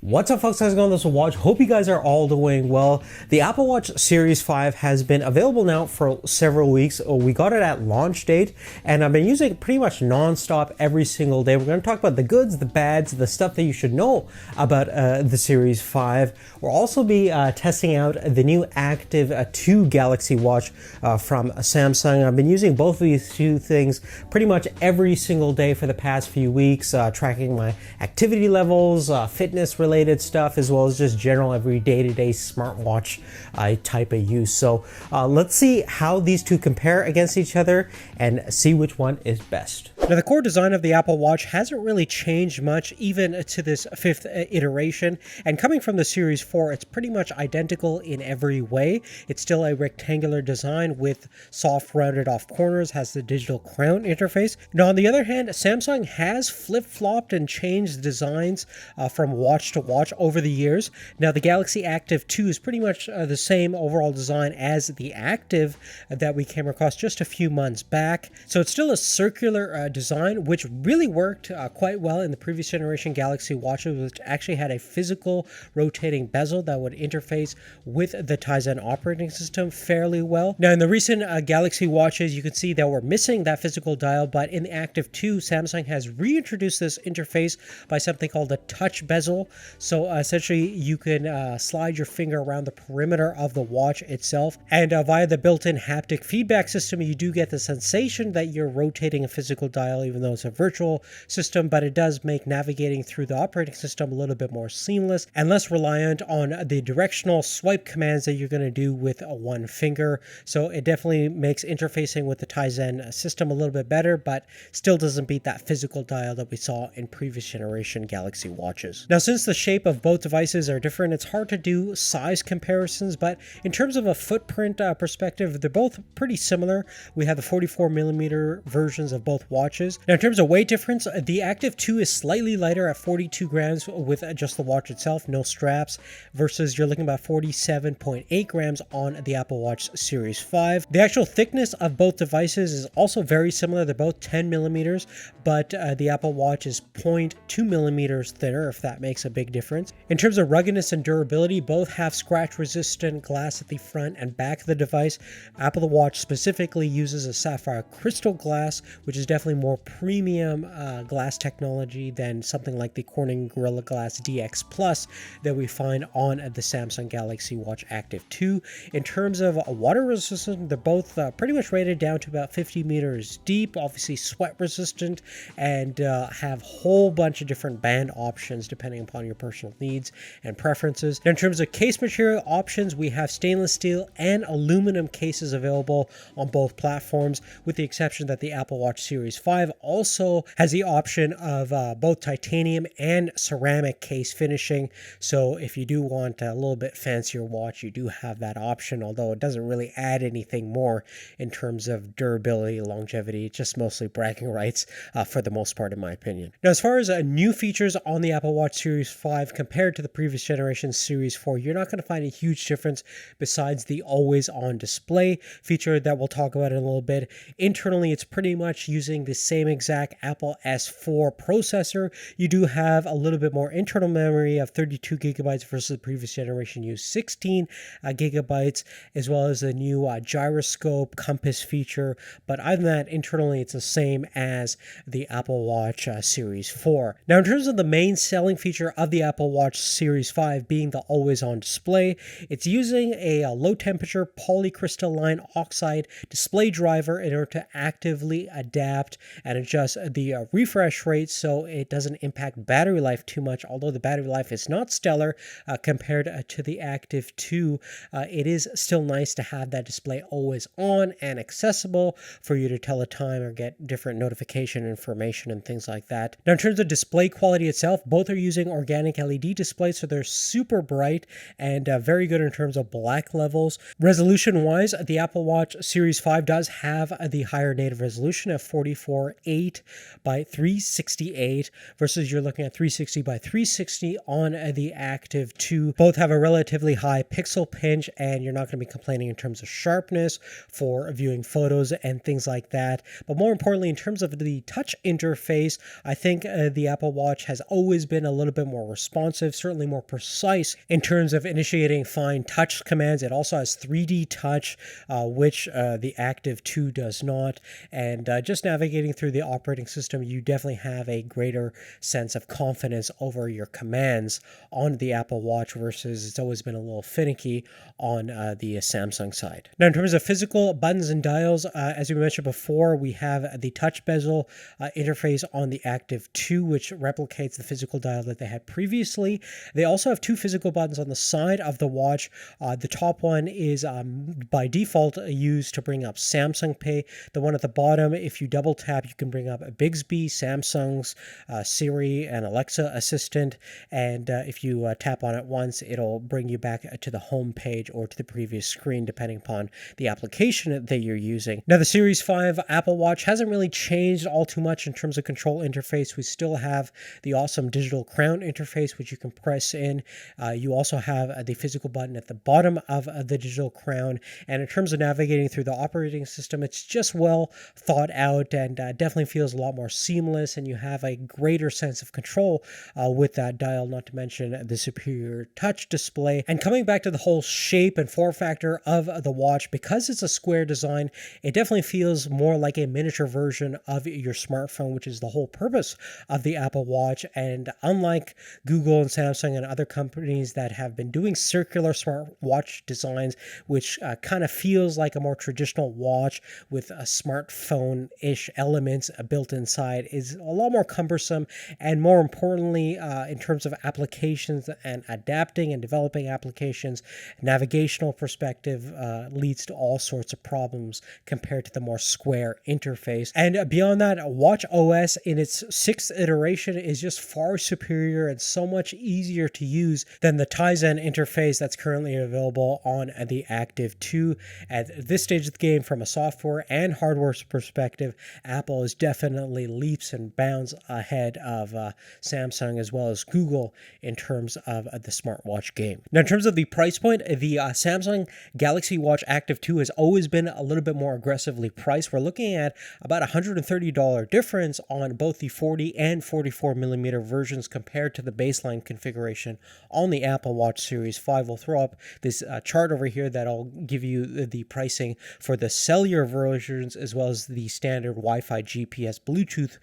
What's up, folks? How's it going? This is Watch. Hope you guys are all doing well. The Apple Watch Series 5 has been available now for several weeks. We got it at launch date, and I've been using it pretty much non-stop every single day. We're going to talk about the goods, the bads, the stuff that you should know about the Series 5. We'll also be testing out the new Active 2 Galaxy Watch from Samsung. I've been using both of these two things pretty much every single day for the past few weeks, tracking my activity levels, fitness related stuff, as well as just general every day-to-day smartwatch type of use. So let's see how these two compare against each other and see which one is best. Now, the core design of the Apple Watch hasn't really changed much even to this fifth iteration, and coming from the Series 4, it's pretty much identical in every way. It's still a rectangular design with soft rounded off corners, has the digital crown interface. Now, on the other hand, Samsung has flip-flopped and changed designs from watch to watch over the years. Now, the Galaxy Active 2 is pretty much the same overall design as the Active that we came across just a few months back. So it's still a circular design, which really worked quite well in the previous generation Galaxy watches, which actually had a physical rotating bezel that would interface with the Tizen operating system fairly well. Now, in the recent Galaxy watches, you can see that we're missing that physical dial, but in the Active 2, Samsung has reintroduced this interface by something called the touch bezel. So essentially, you can slide your finger around the perimeter of the watch itself, and via the built-in haptic feedback system, you do get the sensation that you're rotating a physical dial, even though it's a virtual system, but it does make navigating through the operating system a little bit more seamless and less reliant on the directional swipe commands that you're going to do with one finger. So it definitely makes interfacing with the Tizen system a little bit better, but still doesn't beat that physical dial that we saw in previous generation Galaxy watches. Now, since the shape of both devices are different, it's hard to do size comparisons, but in terms of a footprint perspective, they're both pretty similar. We have the 44mm versions of both watches. Now, in terms of weight difference, the Active 2 is slightly lighter at 42 grams with just the watch itself, no straps, versus you're looking about 47.8 grams on the Apple Watch Series 5. The actual thickness of both devices is also very similar. They're both 10 millimeters, but the Apple Watch is 0.2 millimeters thinner, if that makes a big difference. In terms of ruggedness and durability, both have scratch-resistant glass at the front and back of the device. Apple Watch specifically uses a sapphire crystal glass, which is definitely more premium glass technology than something like the Corning Gorilla Glass DX Plus that we find on the Samsung Galaxy Watch Active 2. In terms of water resistance, they're both pretty much rated down to about 50 meters deep, obviously sweat resistant, and have a whole bunch of different band options depending upon your personal needs and preferences. Now, in terms of case material options, we have stainless steel and aluminum cases available on both platforms, with the exception that the Apple Watch Series 5 also has the option of both titanium and ceramic case finishing. So if you do want a little bit fancier watch, you do have that option, although it doesn't really add anything more in terms of durability, longevity. It's just mostly bragging rights for the most part, in my opinion. Now, as far as new features on the Apple Watch Series 5 compared to the previous generation Series 4, you're not going to find a huge difference besides the always-on display feature that we'll talk about in a little bit. Internally, it's pretty much using the same exact Apple S4 processor. You do have a little bit more internal memory of 32 gigabytes versus the previous generation used 16 gigabytes, as well as the new gyroscope compass feature. But other than that, internally, it's the same as the Apple Watch Series 4. Now, in terms of the main selling feature of the Apple Watch Series 5 being the always-on display, it's using a low-temperature polycrystalline oxide display driver in order to actively adapt and adjust the refresh rate so it doesn't impact battery life too much. Although the battery life is not stellar compared to the Active 2, it is still nice to have that display always on and accessible for you to tell the time or get different notification information and things like that. Now, in terms of display quality itself, both are using organic LED displays, so they're super bright and very good in terms of black levels. Resolution wise, the Apple Watch Series 5 does have the higher native resolution of 44 8 by 368 versus you're looking at 360 by 360 on the Active 2. Both have a relatively high pixel pinch, and you're not going to be complaining in terms of sharpness for viewing photos and things like that. But more importantly, in terms of the touch interface, I think the Apple Watch has always been a little bit more responsive, certainly more precise in terms of initiating fine touch commands. It also has 3D touch, which the Active 2 does not. And just navigating through the operating system, you definitely have a greater sense of confidence over your commands on the Apple Watch versus it's always been a little finicky on the Samsung side. Now, in terms of physical buttons and dials, as we mentioned before, we have the touch bezel interface on the Active 2, which replicates the physical dial that they had previously. They also have two physical buttons on the side of the watch. The top one is by default used to bring up Samsung Pay. The one at the bottom, if you double tap, you can bring up Bixby, Samsung's Siri, and Alexa Assistant. And if you tap on it once, it'll bring you back to the home page or to the previous screen, depending upon the application that you're using. Now, the Series 5 Apple Watch hasn't really changed all too much in terms of control interface. We still have the awesome digital crown interface, which you can press in. You also have the physical button at the bottom of the digital crown. And in terms of navigating through the operating system, it's just well thought out and definitely feels a lot more seamless, and you have a greater sense of control with that dial, not to mention the superior touch display. And coming back to the whole shape and form factor of the watch, because it's a square design, it definitely feels more like a miniature version of your smartphone, which is the whole purpose of the Apple Watch. And unlike Google and Samsung and other companies that have been doing circular smartwatch designs, which kind of feels like a more traditional watch with a smartphone-ish elements built inside, is a lot more cumbersome. And more importantly, in terms of applications and adapting and developing applications, navigational perspective leads to all sorts of problems compared to the more square interface. And beyond that, Watch OS in its 6th iteration is just far superior and so much easier to use than the Tizen interface that's currently available on the Active 2. At this stage of the game, from a software and hardware perspective, Apple is definitely leaps and bounds ahead of Samsung as well as Google in terms of the smartwatch game. Now, in terms of the price point, the Samsung Galaxy Watch Active 2 has always been a little bit more aggressively priced. We're looking at about $130 difference on both the 40 and 44 millimeter versions compared to the baseline configuration on the Apple Watch Series 5. We'll throw up this chart over here that'll give you the pricing for the cellular versions as well as the standard Wi-Fi, GPS, Bluetooth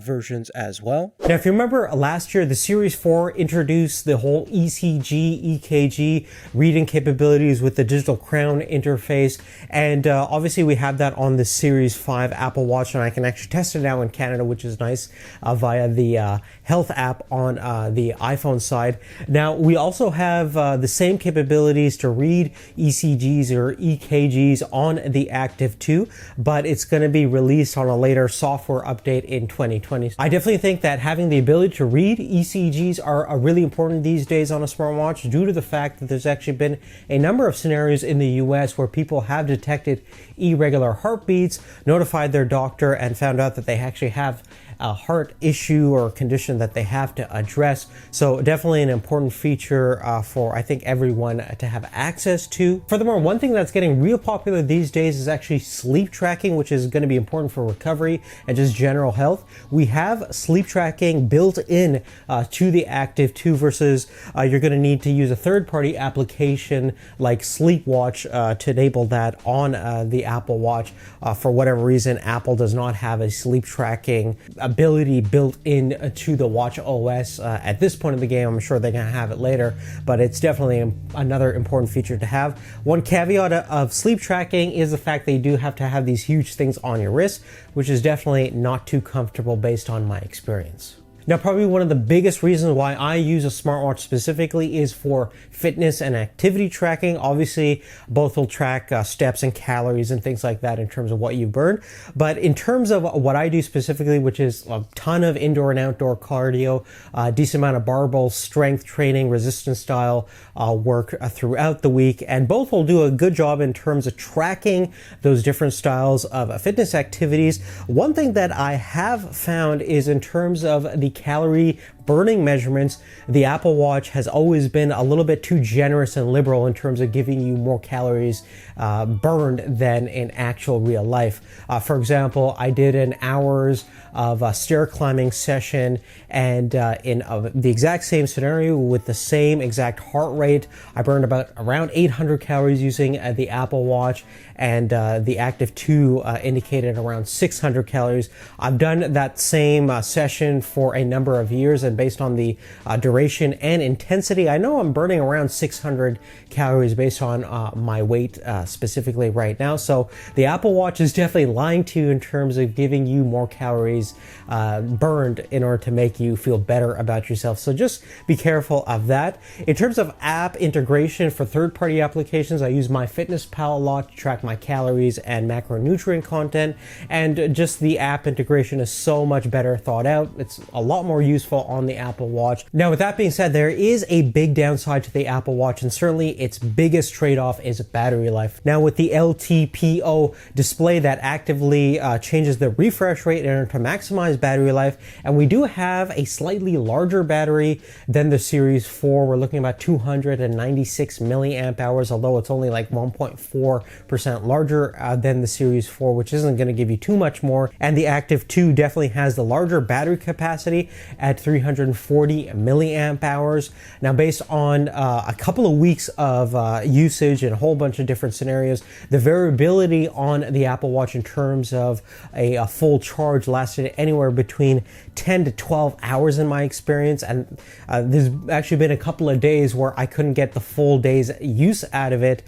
versions as well. Now, if you remember last year, the Series 4 introduced the whole ECG, EKG reading capabilities with the digital crown interface, and obviously we have that on the Series 5 Apple Watch, and I can actually test it out in Canada, which is nice, via the health app on the iPhone side. Now, we also have the same capabilities to read ECGs or EKGs on the Active 2, but it's going to be released on a later software update in 2020. I definitely think that having the ability to read ECGs are really important these days on a smartwatch, due to the fact that there's actually been a number of scenarios in the US where people have detected irregular heartbeats, notified their doctor, and found out that they actually have a heart issue or condition that they have to address. So definitely an important feature for, I think, everyone to have access to. Furthermore, one thing that's getting real popular these days is actually sleep tracking, which is going to be important for recovery and just general health. We have sleep tracking built in to the Active 2 versus you're going to need to use a third-party application like Sleepwatch to enable that on the Apple Watch. For whatever reason, Apple does not have a sleep tracking ability built in to the Watch OS at this point in the game. I'm sure they're going to have it later, but it's definitely another important feature to have. One caveat of sleep tracking is the fact that you do have to have these huge things on your wrist, which is definitely not too comfortable based on my experience. Now, probably one of the biggest reasons why I use a smartwatch specifically is for fitness and activity tracking. Obviously, both will track steps and calories and things like that in terms of what you burn. But in terms of what I do specifically, which is a ton of indoor and outdoor cardio, a decent amount of barbell strength training, resistance style work throughout the week, and both will do a good job in terms of tracking those different styles of fitness activities. One thing that I have found is in terms of the calorie burning measurements, the Apple Watch has always been a little bit too generous and liberal in terms of giving you more calories burned than in actual real life. For example, I did an hours of a stair climbing session, and in the exact same scenario with the same exact heart rate, I burned around 800 calories using the Apple Watch, and the Active 2 indicated around 600 calories. I've done that same session for a number of years, and based on the duration and intensity, I know I'm burning around 600 calories based on my weight specifically right now. So the Apple Watch is definitely lying to you in terms of giving you more calories burned in order to make you feel better about yourself. So just be careful of that. In terms of app integration for third-party applications, I use MyFitnessPal a lot to track my calories and macronutrient content, and just the app integration is so much better thought out. It's a lot more useful on the Apple Watch. Now, with that being said, there is a big downside to the Apple Watch, and certainly its biggest trade-off is battery life. Now, with the LTPO display that actively changes the refresh rate in order to maximize battery life, and we do have a slightly larger battery than the Series 4. We're looking at about 296 milliamp hours, although it's only like 1.4% larger than the Series 4, which isn't going to give you too much more. And the Active 2 definitely has the larger battery capacity at 340 milliamp hours. Now, based on a couple of weeks of usage and a whole bunch of different scenarios, the variability on the Apple Watch in terms of a full charge lasted anywhere between 10 to 12 hours in my experience. And there's actually been a couple of days where I couldn't get the full day's use out of it,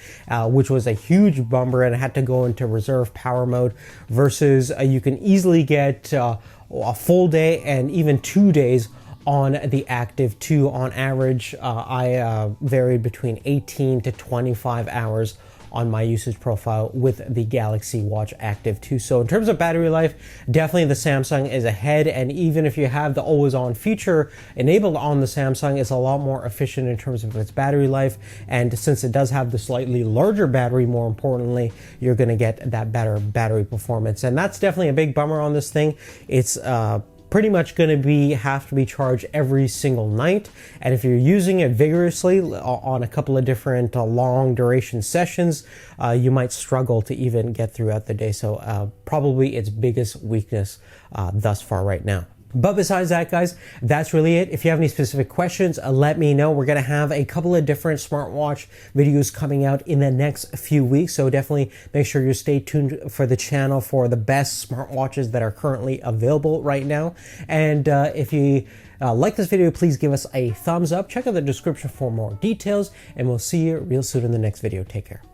which was a huge bummer, and I had to go into reserve power mode, versus you can easily get a full day and even 2 days on the Active 2. On average, I varied between 18 to 25 hours on my usage profile with the Galaxy Watch Active 2. So in terms of battery life, definitely the Samsung is ahead, and even if you have the always on feature enabled on the Samsung, it's a lot more efficient in terms of its battery life. And since it does have the slightly larger battery, more importantly, you're going to get that better battery performance. And that's definitely a big bummer on this thing. It's pretty much going to have to be charged every single night, and if you're using it vigorously on a couple of different long duration sessions, you might struggle to even get throughout the day. So probably its biggest weakness thus far right now. But besides that, guys, that's really it. If you have any specific questions, let me know. We're going to have a couple of different smartwatch videos coming out in the next few weeks, so definitely make sure you stay tuned for the channel for the best smartwatches that are currently available right now. And if you like this video, please give us a thumbs up. Check out the description for more details, and we'll see you real soon in the next video. Take care.